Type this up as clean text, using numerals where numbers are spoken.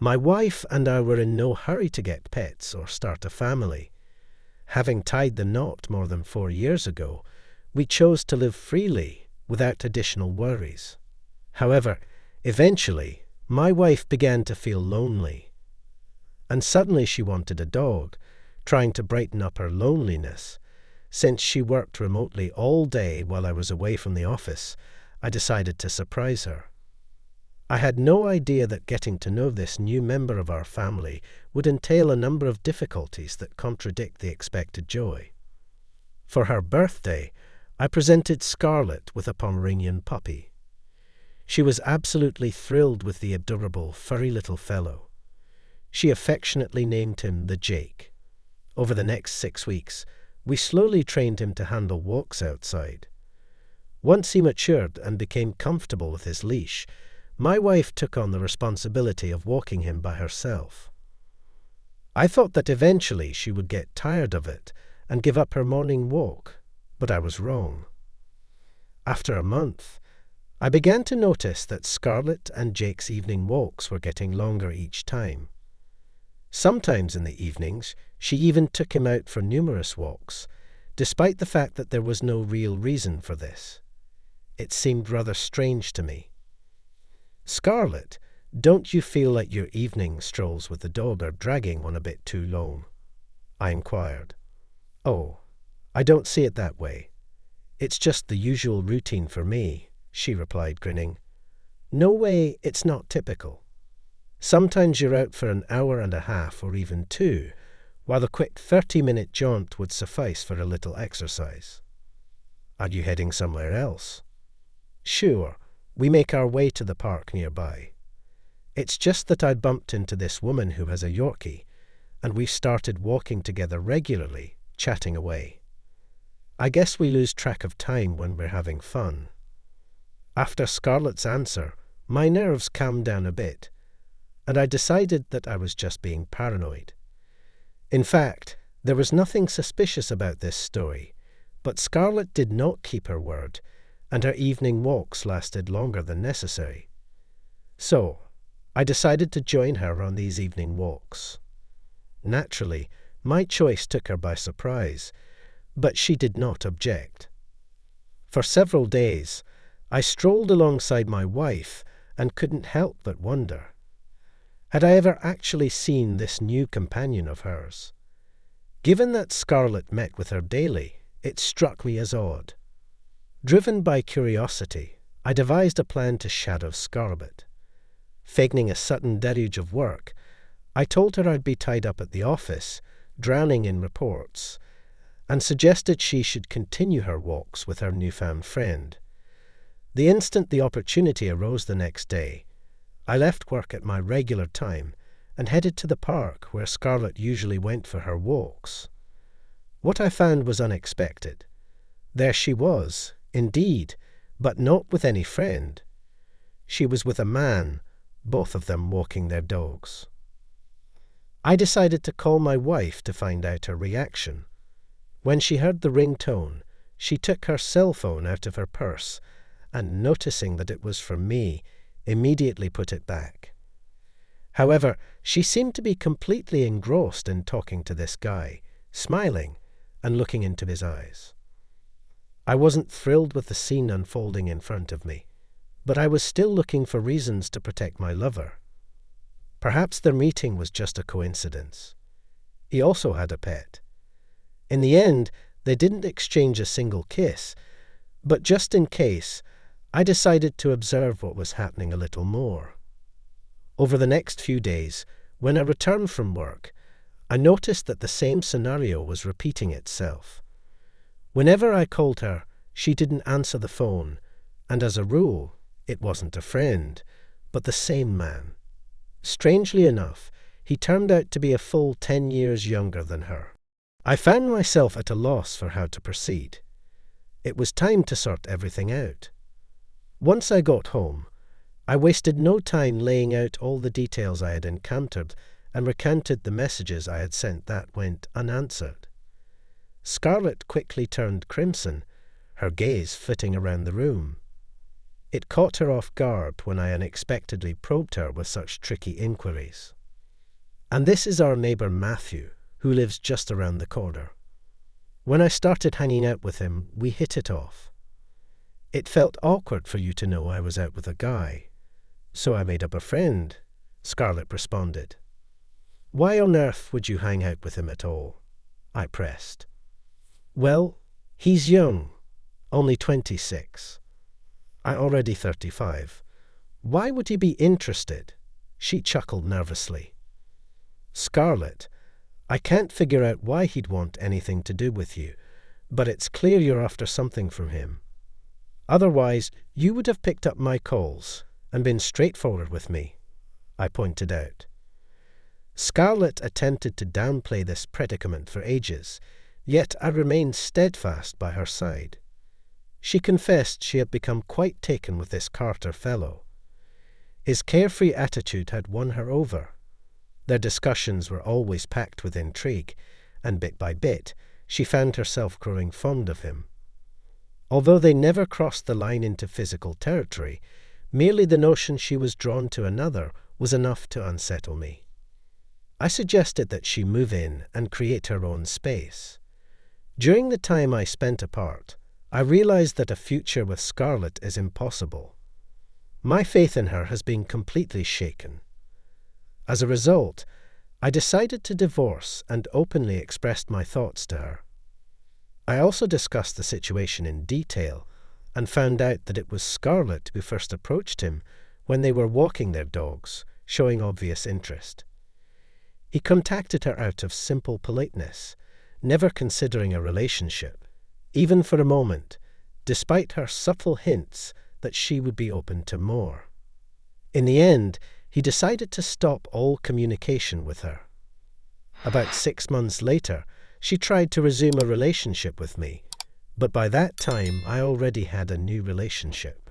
My wife and I were in no hurry to get pets or start a family. Having tied the knot more than 4 years ago, we chose to live freely without additional worries. However, eventually, my wife began to feel lonely. And suddenly she wanted a dog, trying to brighten up her loneliness. Since she worked remotely all day while I was away from the office, I decided to surprise her. I had no idea that getting to know this new member of our family would entail a number of difficulties that contradict the expected joy. For her birthday, I presented Scarlett with a Pomeranian puppy. She was absolutely thrilled with the adorable, furry little fellow. She affectionately named him the Jake. Over the next 6 weeks, we slowly trained him to handle walks outside. Once he matured and became comfortable with his leash, my wife took on the responsibility of walking him by herself. I thought that eventually she would get tired of it and give up her morning walk, but I was wrong. After a month, I began to notice that Scarlett and Jake's evening walks were getting longer each time. Sometimes in the evenings, she even took him out for numerous walks, despite the fact that there was no real reason for this. It seemed rather strange to me. "Scarlett, don't you feel like your evening strolls with the dog are dragging on a bit too long?" I inquired. "Oh, I don't see it that way. It's just the usual routine for me," she replied, grinning. "No way, it's not typical. Sometimes you're out for an hour and a half or even 2, while a quick 30-minute jaunt would suffice for a little exercise. Are you heading somewhere else?" "Sure, we make our way to the park nearby. It's just that I bumped into this woman who has a Yorkie, and we've started walking together regularly, chatting away. I guess we lose track of time when we're having fun." After Scarlett's answer, my nerves calmed down a bit, and I decided that I was just being paranoid. In fact, there was nothing suspicious about this story, but Scarlett did not keep her word, and her evening walks lasted longer than necessary. So, I decided to join her on these evening walks. Naturally, my choice took her by surprise, but she did not object. For several days, I strolled alongside my wife and couldn't help but wonder. Had I ever actually seen this new companion of hers? Given that Scarlett met with her daily, it struck me as odd. Driven by curiosity, I devised a plan to shadow Scarlett. Feigning a sudden deluge of work, I told her I'd be tied up at the office, drowning in reports, and suggested she should continue her walks with her newfound friend. The instant the opportunity arose the next day, I left work at my regular time and headed to the park where Scarlett usually went for her walks. What I found was unexpected. There she was, indeed, but not with any friend. She was with a man, both of them walking their dogs. I decided to call my wife to find out her reaction. When she heard the ringtone, she took her cell phone out of her purse and, noticing that it was from me, immediately put it back. However, she seemed to be completely engrossed in talking to this guy, smiling and looking into his eyes. I wasn't thrilled with the scene unfolding in front of me, but I was still looking for reasons to protect my lover. Perhaps their meeting was just a coincidence. He also had a pet. In the end, they didn't exchange a single kiss, but just in case, I decided to observe what was happening a little more. Over the next few days, when I returned from work, I noticed that the same scenario was repeating itself. Whenever I called her, she didn't answer the phone, and as a rule, it wasn't a friend, but the same man. Strangely enough, he turned out to be a full 10 years younger than her. I found myself at a loss for how to proceed. It was time to sort everything out. Once I got home, I wasted no time laying out all the details I had encountered and recounted the messages I had sent that went unanswered. Scarlett quickly turned crimson, her gaze flitting around the room. It caught her off guard when I unexpectedly probed her with such tricky inquiries. And this is our neighbour Matthew, who lives just around the corner. When I started hanging out with him, we hit it off. It felt awkward for you to know I was out with a guy, so I made up a friend, Scarlett responded. Why on earth would you hang out with him at all? I pressed. Well, he's young, only 26. I'm already 35. Why would he be interested? She chuckled nervously. Scarlett, I can't figure out why he'd want anything to do with you, but it's clear you're after something from him. Otherwise, you would have picked up my calls and been straightforward with me, I pointed out. Scarlett attempted to downplay this predicament for ages, yet I remained steadfast by her side. She confessed she had become quite taken with this Carter fellow. His carefree attitude had won her over. Their discussions were always packed with intrigue, and bit by bit, she found herself growing fond of him. Although they never crossed the line into physical territory, merely the notion she was drawn to another was enough to unsettle me. I suggested that she move in and create her own space. During the time I spent apart, I realized that a future with Scarlett is impossible. My faith in her has been completely shaken. As a result, I decided to divorce and openly expressed my thoughts to her. I also discussed the situation in detail and found out that it was Scarlett who first approached him when they were walking their dogs, showing obvious interest. He contacted her out of simple politeness, never considering a relationship, even for a moment, despite her subtle hints that she would be open to more. In the end, he decided to stop all communication with her. About 6 months later, she tried to resume a relationship with me, but by that time I already had a new relationship.